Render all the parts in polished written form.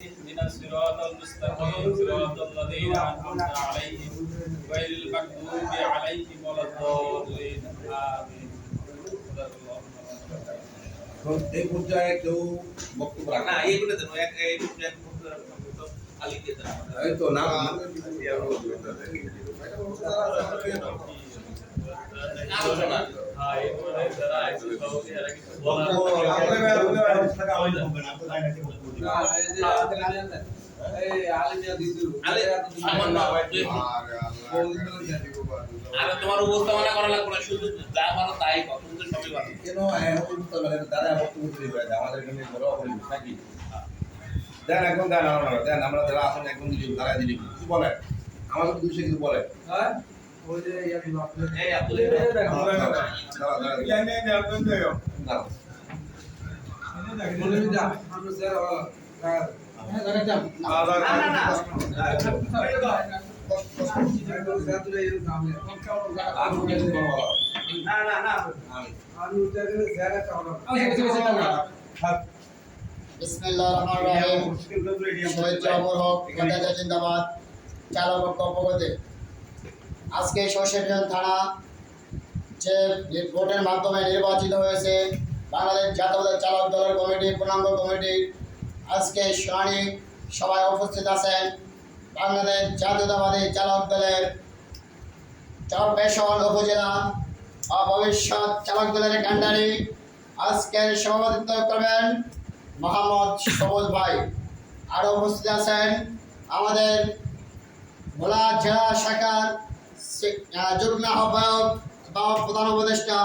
اهدنا الصراط المستقيم صراط الذين أنعمت عليهم غير المغضوب عليهم ولا الضالين آمين এই পর্যায়ে কেউ বক্তব্য না এইগুলো দেন এক আলিকে দেন এই তো না আলোচনা আর তোমার উপস্থাপনা করা লাগবে না, শুধু যা পারো তাই করো, তুমি সবই পারো। কেন এখন তো তারা বক্তব্য দিতে পারে আমাদের এখানে বড় অপরিবেশ নাকি দেন এখন দেন আমরা দেন আমরা যারা আসেন এখন দিলি তারা দিলি কি বলেন আমাদের দুশো কিছু বলেন হ্যাঁ ওই যে এই আব্দুল বলে যা আমরা স্যার বিসমিল্লাহির রহমানির রহিম শহীদ জবর হক গণতন্ত্র জিন্দাবাদ চালক বক্তব্যতে আজকে সরষেবিহান থানা যে ভোটের মাধ্যমে নির্বাচিত হয়েছে বাংলাদেশ জাতীয়তাবাদী চালক দলের কমিটি পূর্ণাঙ্গ কমিটি আজকে শুনানি সভায় উপস্থিত আছেন বাংলাদেশ জাতীয়তাবাদী চালক দলের চরপেশন উপজেলা ভবিষ্যৎ চালক দলের কান্ডারি আজকের সভাপতিত্ব করবেন মোহাম্মদ সবুজ ভাই। আরও উপস্থিত আছেন আমাদের ভোলা জেলা শাখার যুগ্ম আহ্বায়ক বা প্রধান উপদেষ্টা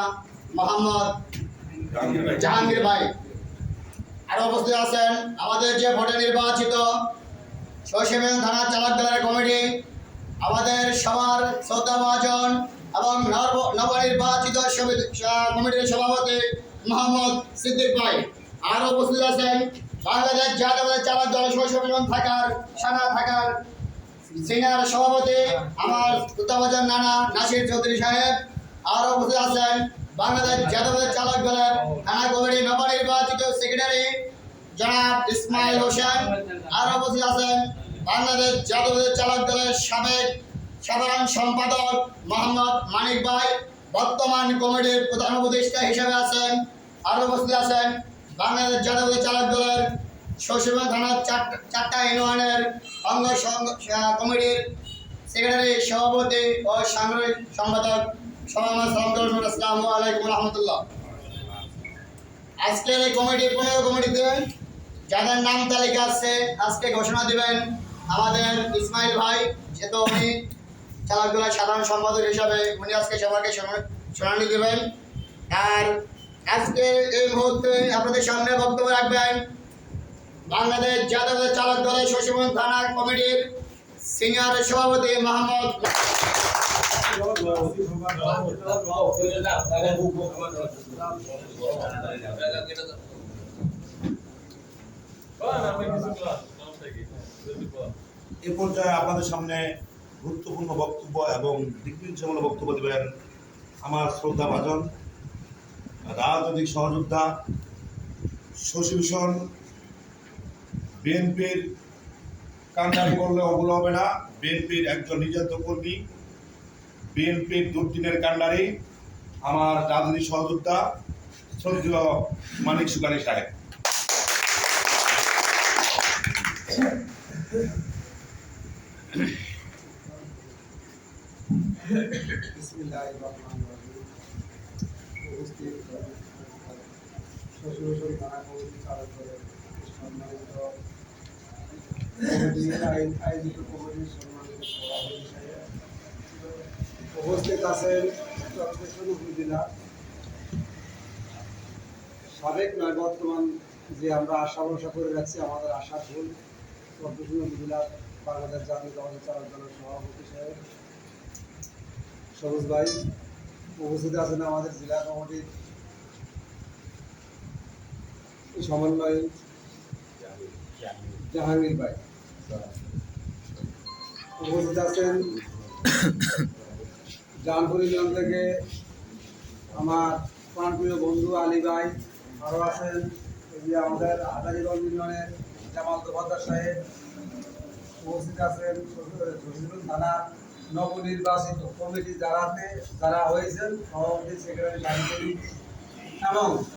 মোহাম্মদ জাহাঙ্গীর ভাই। আরও উপস্থিত আছেন আমাদের যে ভোটে নির্বাচিত সরষেবিহান থানা চালক দলের কমিটি আমাদের সবার শ্রদ্ধা মহাজন এবং নবনির্বাচিত কমিটির সভাপতি মোহাম্মদ সিদ্দিক ভাই। আরও উপস্থিত আছেন বাংলাদেশ জাতীয়তাবাদী চালক দল সরষেবিহান থাকার সিনিয়র সভাপতি আমার শ্রদ্ধাভাজন নানা নাসির চৌধুরী সাহেব। আরও উপস্থিত আছেন বাংলাদেশ জাতীয়তাবাদী চালক দলের থানা কমিটি নবনির্বাচিত সেক্রেটারি জনাব ইসমাইল হোসেন। আরও উপস্থিত আছেন বাংলাদেশ জাতীয়তাবাদী চালক দলের সাবেক সাধারণ সম্পাদক মোহাম্মদ মানিক ভাই, বর্তমান কমিটির প্রধান উপদেষ্টা হিসেবে আছেন। আরও উপস্থিত আছেন বাংলাদেশ জাতীয়তাবাদী চালক দলের সরষেবিহান থানার চারটা ইউনিয়নের অঙ্গ কমিটির সেক্রেটারি সভাপতি ও সাংগঠনিক সম্পাদক আসসালামু আলাইকুম রহমতুল্লাহ। আজকের এই কমিটি 15 কমিটিতে যাদের নাম তালিকা আছে আজকে ঘোষণা দিবেন আমাদের ইসমাইল ভাই, যেহেতু উনি চালক দলের সাধারণ সম্পাদক হিসাবে উনি আজকে সবাইকে শুনানি দেবেন। আর আজকে এই মুহূর্তে আপনাদের সামনে বক্তব্য রাখবেন বাংলাদেশ জাতীয়তাবাদী চালক দলের সরষেবিহান থানা কমিটির সিনিয়র সভাপতি মোহাম্মদ এ পর্যায়ে আপনাদের সামনে গুরুত্বপূর্ণ বক্তব্য এবং দিকনির্দেশমূলক বক্তব্য দেবেন আমার শ্রদ্ধাভাজন রাজনৈতিক সহযোদ্ধা শশীভূষণ বিএনপির কান্ডারি করলে ওগুলো হবে না, বিএনপির একজন নির্যাতিত কর্মী, বিএনপির দুর্দিনের কান্ডারি আমার রাজনৈতিক সহযোদ্ধা শ্রদ্ধেয় মানিক সুকানি সাহেব। বিসমিল্লাহির রহমানির রহিম উপস্থিত সরষেবিহান থানা কমিটি চালক দলের সম্মানিত আয়োজিত কমিটির সম্মানিত সভাপতি সাহেব, উপস্থিত আছেন চরপেশন উপজেলা সাবেক নয় বর্তমান যে আমরা আশা ভরসা করে রাখছি আমাদের আশা ভুল চরপেশন উপজেলার বাংলাদেশ জাতীয়তাবাদী চালক দলের সভাপতি সাহেব সবুজ ভাই। উপস্থিত আছেন আমাদের জেলা কমিটির সমন্বয় জাহাঙ্গীর ভাই। উপস্থিত আছেন জানপুর ইউনিয়ন থেকে আমার প্রাণপ্রিয় বন্ধু আলী ভাই। আরও আছেন এই যে আমাদের হাজারীগঞ্জ ইউনিয়নের জামাল দোফাদার সাহেব উপস্থিত আছেন, শহীদুল থানা নবনির্বাচিত কমিটি যারা হয়েছেন, সভাপতি, সেক্রেটারি, এবং